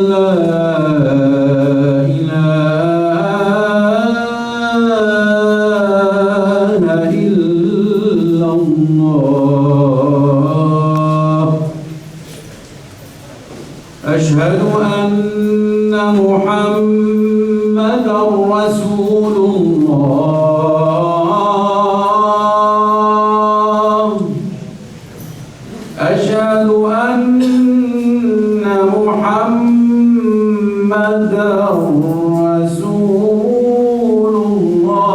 لا إله إلا الله. أشهد أن محمدًا رسول الله. أشهد أن محمدًا رسول الله.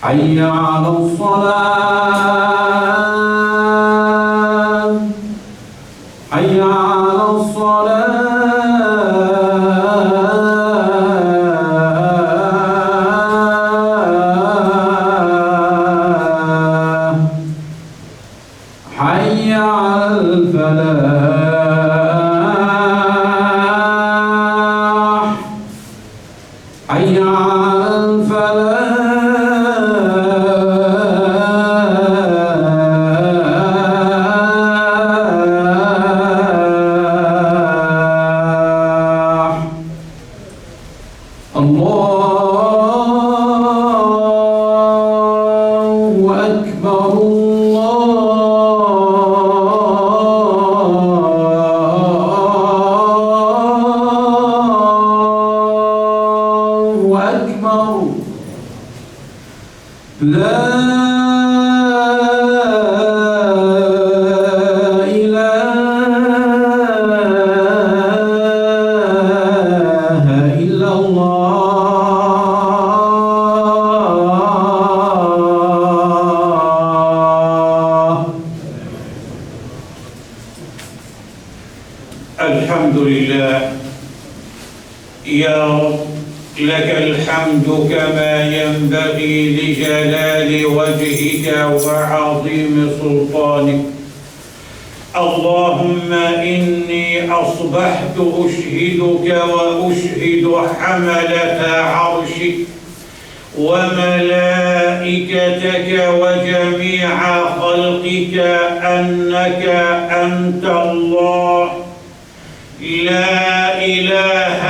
حي على الصلاة. حي على الصلاة. حي على الفلاح. حي على الفلاح. الله أكبر. الله أكبر. لا إله إلا الله. الحمد لله يا رب، لك الحمد كما ينبغي لجلال وجهك وعظيم سلطانك. اللهم إني أصبحت أشهدك وأشهد حملة عرشك وملائكتك وجميع خلقك أنك أنت الله لا إله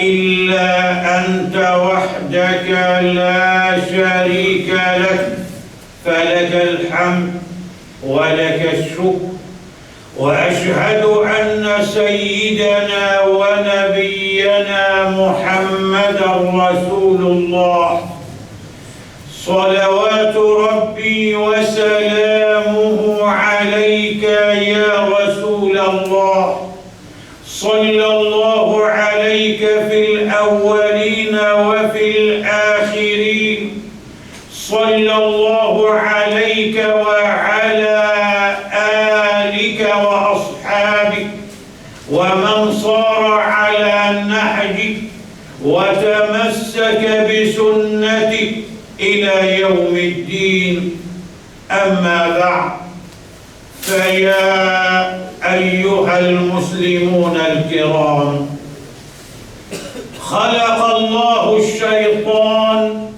إلا أنت وحدك لا شريك لك، فلك الحمد ولك الشكر. وأشهد أن سيدنا ونبينا محمدًا رسول الله، صلوات ربي وسلامه عليك يا رسول الله. صلى الله عليك في الأولين وفي الآخرين. صلى الله عليك وعلى آلك وأصحابك ومن صار على نهجك وتمسك بسنتك إلى يوم الدين. أما بعد، فيا أيها المسلمون الكرام، خلق الله الشيطان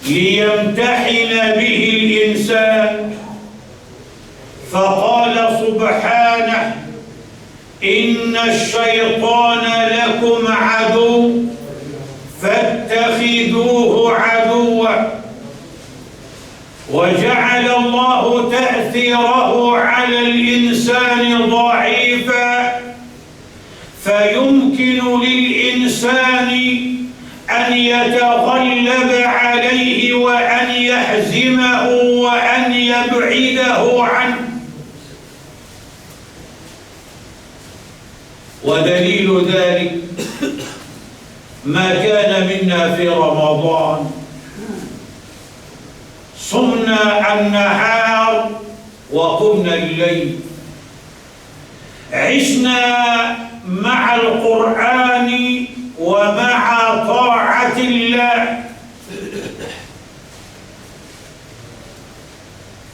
ليمتحن به الإنسان، فقال سبحانه: إن الشيطان لكم عدو فاتخذوه عدوا. وجعل الله تأثيره على الإنسان ضعيفا، فيمكن للإنسان أن يتغلب عليه وأن يهزمه وأن يبعده عنه. ودليل ذلك ما كان منا في رمضان. صمنا النهار وقمنا الليل، عشنا مع القرآن ومع طاعة الله.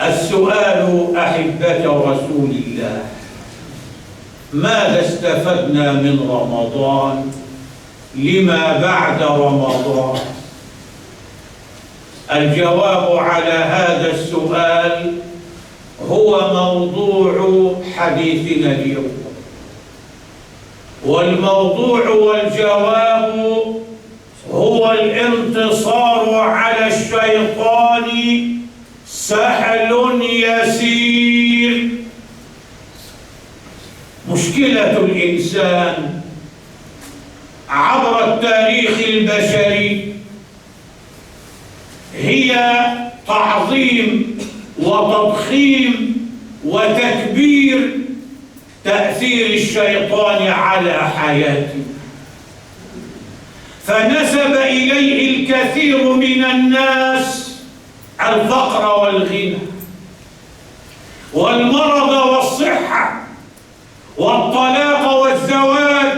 السؤال أحبة رسول الله: ماذا استفدنا من رمضان لما بعد رمضان؟ الجواب على هذا السؤال هو موضوع حديثنا اليوم، والموضوع والجواب هو الانتصار على الشيطان سهل يسير. مشكلة الإنسان عبر التاريخ البشري هي تعظيم وتضخيم وتكبير تأثير الشيطان على حياته، فنسب إليه الكثير من الناس الفقر والغنى والمرض والصحة والطلاق والزواج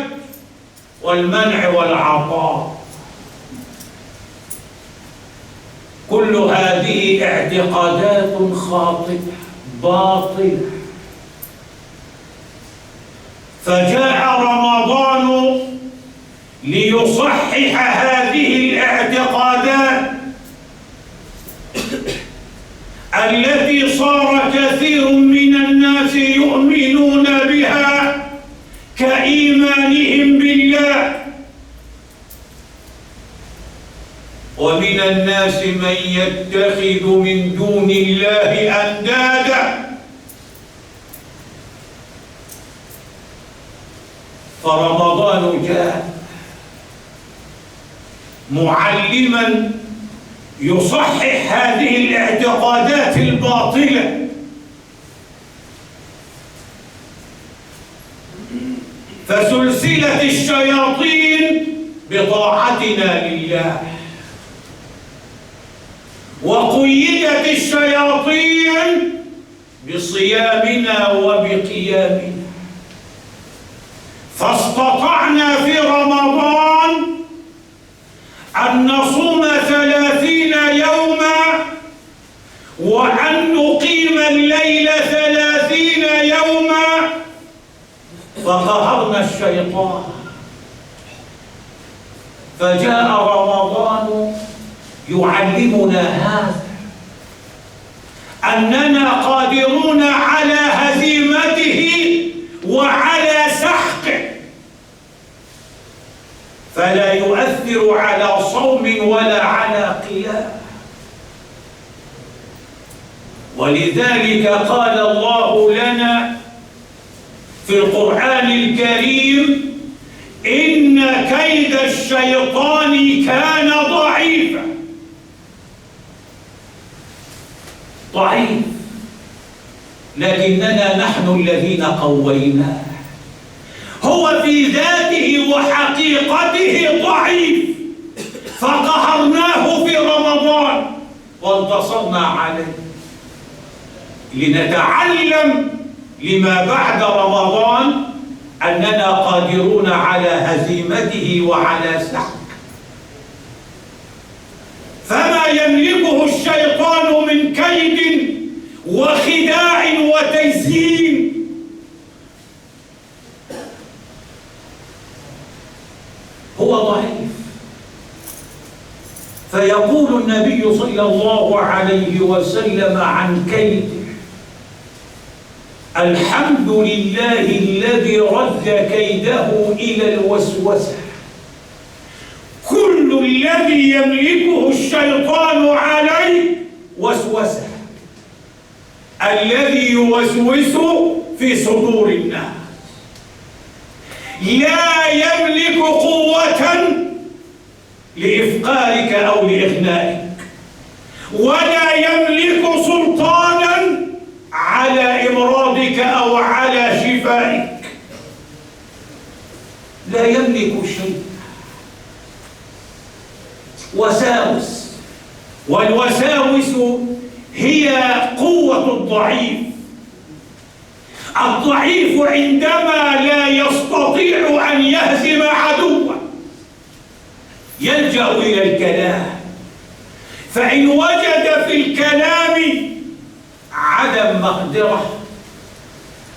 والمنع والعطاء. كل هذه اعتقادات خاطئة باطلة، فجاء رمضان ليصحح هذه الاعتقادات التي صار كثير من الناس يؤمنون بها كإيمانهم بالله. ومن الناس من يتخذ من دون الله أندادا. فرمضان جاء معلما يصحح هذه الاعتقادات الباطلة، فسلسلة الشياطين بطاعتنا لله، وقيدت الشياطين بصيامنا وبقيامنا، فاستطعنا في رمضان أن نصوم 30 يوما وأن نقيم الليل 30 يوما، فقهرنا الشيطان. فجاء رمضان يعلمنا هذا، أننا قادرون على هزيمته وعلى سحقه، فلا يؤثر على صوم ولا على قيام. ولذلك قال الله لنا في القرآن الكريم: إن كيد الشيطان كان ضعيفا. ضعيف، لكننا نحن الذين قويناه. هو في ذاته وحقيقته ضعيف، فقهرناه في رمضان وانتصرنا عليه، لنتعلم لما بعد رمضان أننا قادرون على هزيمته وعلى سحقه. فما يملكه الشيطان من كيد وخداع وتزيين هو ضعيف. فيقول النبي صلى الله عليه وسلم عن كيده: الحمد لله الذي رد كيده إلى الوسوسة. كل الذي يملكه الشيطان عليه وسوسة، الذي يوسوس في صدور الناس. لا يملك قوة لإفقارك أو لإغنائك، ولا يملك سلطانا على إمراضك أو على شفائك. لا يملك شيء. وساوس، والوساوس هي قوة الضعيف. الضعيف عندما لا يستطيع أن يهزم عدوه يلجأ إلى الكلام، فإن وجد في الكلام عدم مقدرة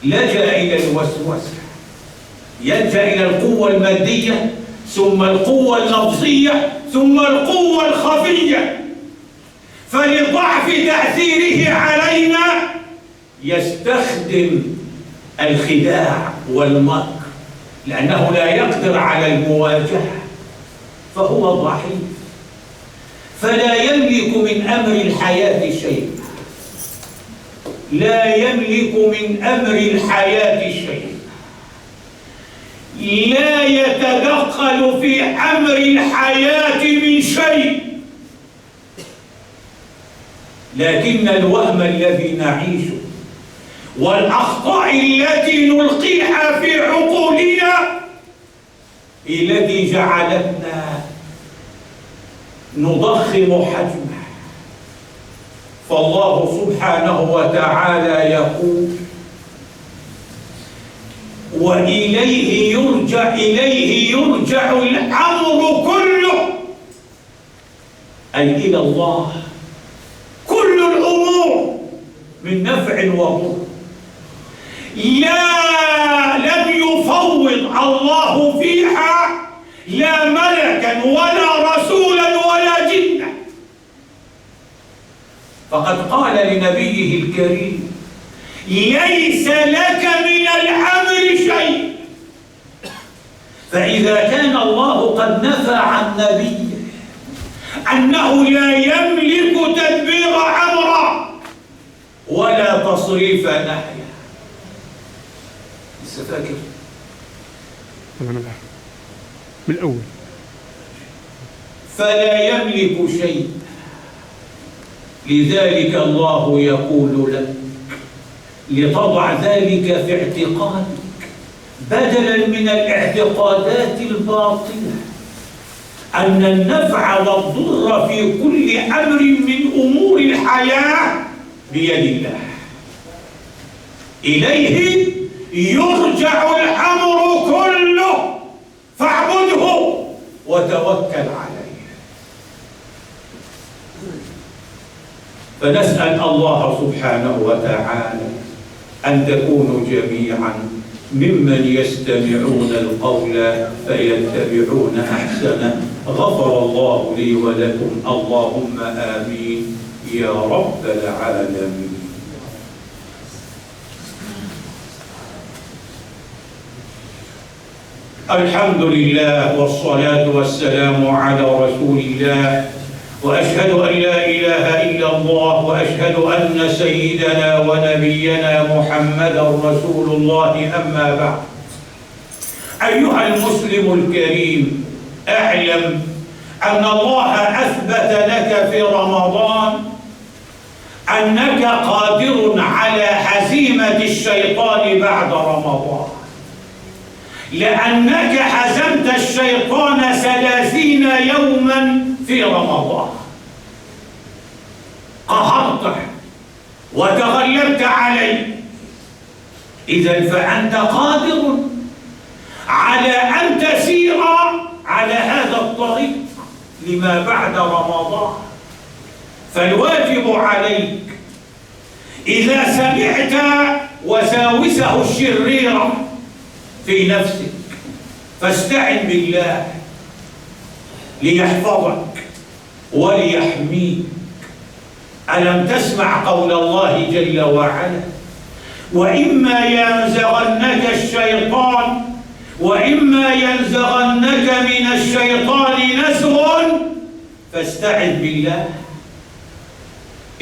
لجأ إلى الوسوسة، يلجأ إلى القوة المادية، ثم القوة اللفظية، ثم القوة الخفية. فلضعف تأثيره علينا يستخدم الخداع والمكر، لأنه لا يقدر على المواجهة فهو ضعيف، فلا يملك من أمر الحياة شيء، لا يملك من أمر الحياة شيء، لا يتدخل في أمر الحياة من شيء. لكن الوهم الذي نعيشه والأخطاء التي نلقيها في عقولنا التي جعلتنا نضخم حجمه. فالله سبحانه وتعالى يقول: وإليه يرجع الأمر كله، أي إلى الله كل الأمور من نفع وضر. لم يفوض الله فيها لا ملكا ولا رسولا ولا جنا، فقد قال لنبيه الكريم: ليس لك من الأمر شيء. فإذا كان الله قد نفى عن نبيه أنه لا يملك تدبير أمره ولا تصريف نهيه، لسه فاكر من الأول، فلا يملك شيء. لذلك الله يقول لك لتضع ذلك في اعتقادك بدلا من الاعتقادات الباطلة أن النفع والضر في كل أمر من أمور الحياة بيد الله. إليه يرجع الأمر كله فاعبده وتوكل عليه. فنسأل الله سبحانه وتعالى أن تكونوا جميعا ممن يستمعون القول فيتبعون أحسنه. غفر الله لي ولكم، اللهم آمين يا رب العالمين. الحمد لله والصلاة والسلام على رسول الله، وأشهد أن لا إله إلا الله، وأشهد أن سيدنا ونبينا محمدا رسول الله. أما بعد، أيها المسلم الكريم، اعلم أن الله أثبت لك في رمضان أنك قادر على هزيمة الشيطان بعد رمضان، لأنك هزمت الشيطان 30 يوما في رمضان، قهرته وتغلبت عليه. إذن فأنت قادر على أن تسير على هذا الطريق لما بعد رمضان. فالواجب عليك إذا سمعت وساوسه الشريرة في نفسك فاستعن بالله ليحفظك وليحميك. ألم تسمع قول الله جل وعلا: وإما ينزغنك من الشيطان نزغ فاستعذ بالله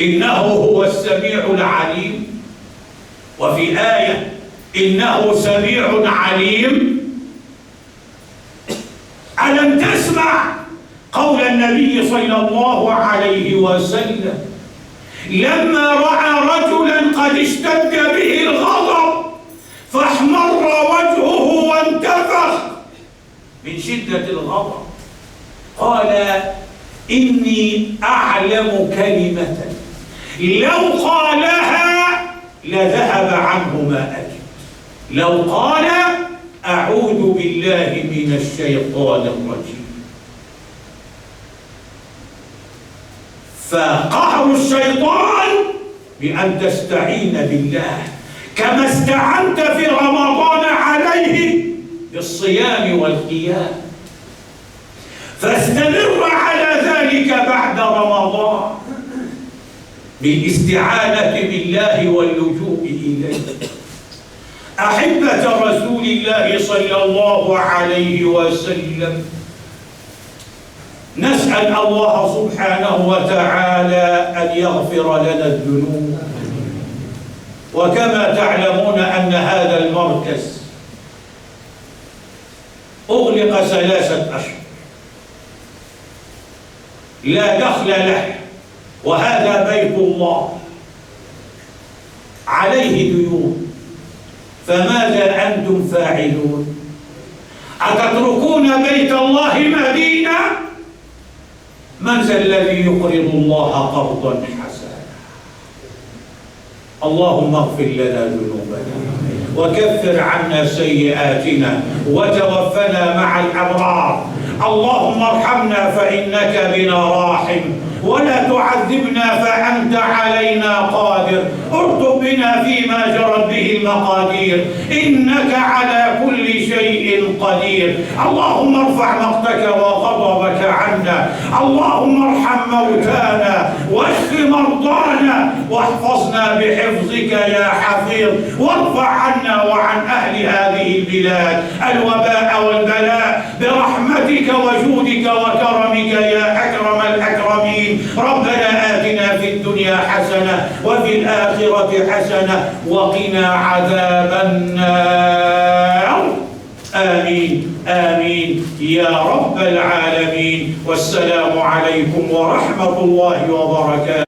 إنه هو السميع العليم. وفي آية: إنه سميع عليم. ألم تسمع قول النبي صلى الله عليه وسلم لما رأى رجلا قد اشتد به الغضب فاحمر وجهه وانتفخ من شدة الغضب، قال: إني أعلم كلمة لو قالها لذهب عنه ما أجد. لو قال: أعوذ بالله من الشيطان الرجيم. فقهر الشيطان بأن تستعين بالله كما استعنت في رمضان عليه بالصيام والقيام. فاستمر على ذلك بعد رمضان. بالاستعانة بالله واللجوء إليه. أحبة رسول الله صلى الله عليه وسلم، نسأل الله سبحانه وتعالى أن يغفر لنا الذنوب. وكما تعلمون أن هذا المركز أغلق 3 أشهر لا دخل له، وهذا بيت الله عليه ديون، فماذا أنتم فاعلون؟ أتتركون بيت الله مدينة؟ من ذا الذي يقرض الله قرضا حسنا؟ اللهم اغفر لنا ذنوبنا وكفر عنا سيئاتنا وتوفنا مع الأبرار. اللهم ارحمنا فإنك بنا راحم، ولا تعذبنا فأنت علينا قادر. ارتب بنا فيما جرت به المقادير، إنك على كل شيء قدير. اللهم ارفع مقتك وغضبك عنا، اللهم ارحم موتانا واشف مرضانا، واحفظنا بحفظك يا حفيظ، وارفع عنا وعن أهل هذه البلاد الوباء والبلاء برحمتك وجودك وكرمك يا أكرم الأكرمين. ربنا آتنا في الدنيا حسنة وفي الآخرة حسنة وقنا عذاب النار. آمين آمين يا رب العالمين. والسلام عليكم ورحمة الله وبركاته.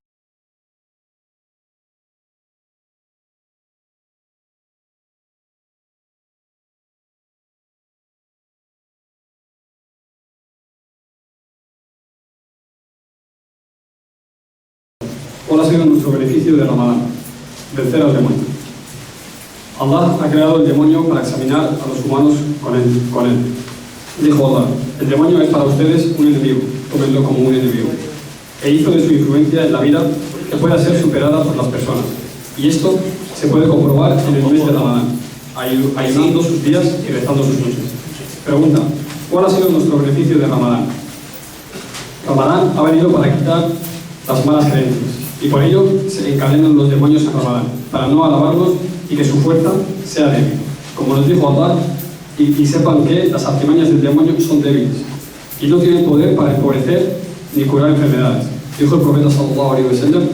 ¿Cuál ha sido nuestro beneficio de Ramadán? Vencer al demonio. Allah ha creado el demonio para examinar a los humanos con él. Dijo Allah: el demonio es para ustedes un enemigo, tómenlo como un enemigo. E hizo de su influencia en la vida que pueda ser superada por las personas. Y esto se puede comprobar en el mes de Ramadán, ayunando sus días y rezando sus noches. Pregunta: ¿cuál ha sido nuestro beneficio de Ramadán? Ramadán ha venido para quitar las malas creencias, y por ello se encadenan los demonios en Ramadán, para no alabarlos y que su fuerza sea débil. Como nos dijo Allah, y sepan que las artimañas del demonio son débiles, y no tienen poder para empobrecer ni curar enfermedades. Dijo el profeta sallallahu alaihi wasallam: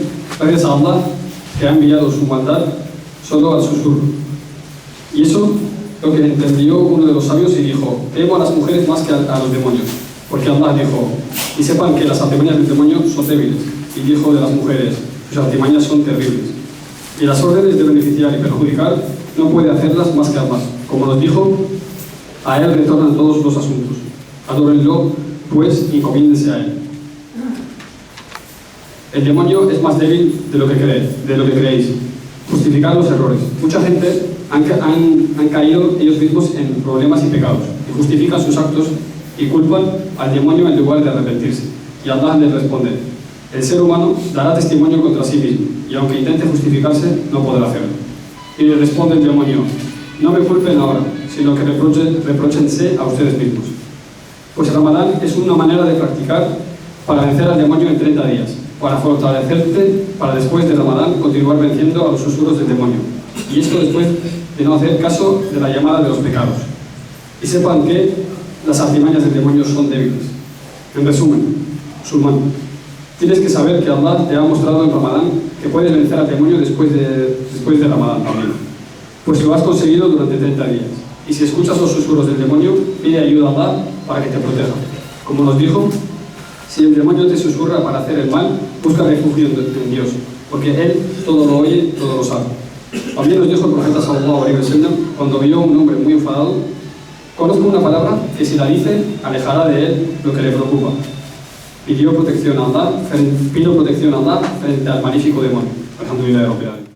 gracias a Allah que ha enviado su maldad solo al susurro. Y eso lo que entendió uno de los sabios y dijo: temo a las mujeres más que a los demonios, porque Allah dijo: y sepan que las artimañas del demonio son débiles. Y dijo de las mujeres: sus artimañas son terribles. Y las órdenes de beneficiar y perjudicar no puede hacerlas más que Allah. Como nos dijo, a Él retornan todos los asuntos. Adórenlo, pues, y encomiéndense a Él. El demonio es más débil de lo que creéis. Justificar los errores. Mucha gente han caído ellos mismos en problemas y pecados, y justifican sus actos y culpan al demonio en lugar de arrepentirse. Y Allah les responde: el ser humano dará testimonio contra sí mismo, y aunque intente justificarse, no podrá hacerlo. Y le responde el demonio: no me culpen ahora, sino que repróchense a ustedes mismos. Pues el Ramadán es una manera de practicar para vencer al demonio en 30 días, para fortalecerte, para después de Ramadán continuar venciendo a los susurros del demonio. Y esto después de no hacer caso de la llamada de los pecados. Y sepan que las artimañas del demonio son débiles. En resumen, musulmán, tienes que saber que Allah te ha mostrado en Ramadán que puedes vencer al demonio después de Ramadán también. Pues lo has conseguido durante 30 días. Y si escuchas los susurros del demonio, pide ayuda a Allah para que te proteja. Como nos dijo, si el demonio te susurra para hacer el mal, busca refugio en Dios, porque Él todo lo oye, todo lo sabe. También nos dijo el profeta sallallahu alaihi wasallam, cuando vio a un hombre muy enfadado: conozco una palabra que si la dice, alejará de él lo que le preocupa. Pido protección a Allah frente al magnífico demonio. Alhamdulillah Rabbil Alamin.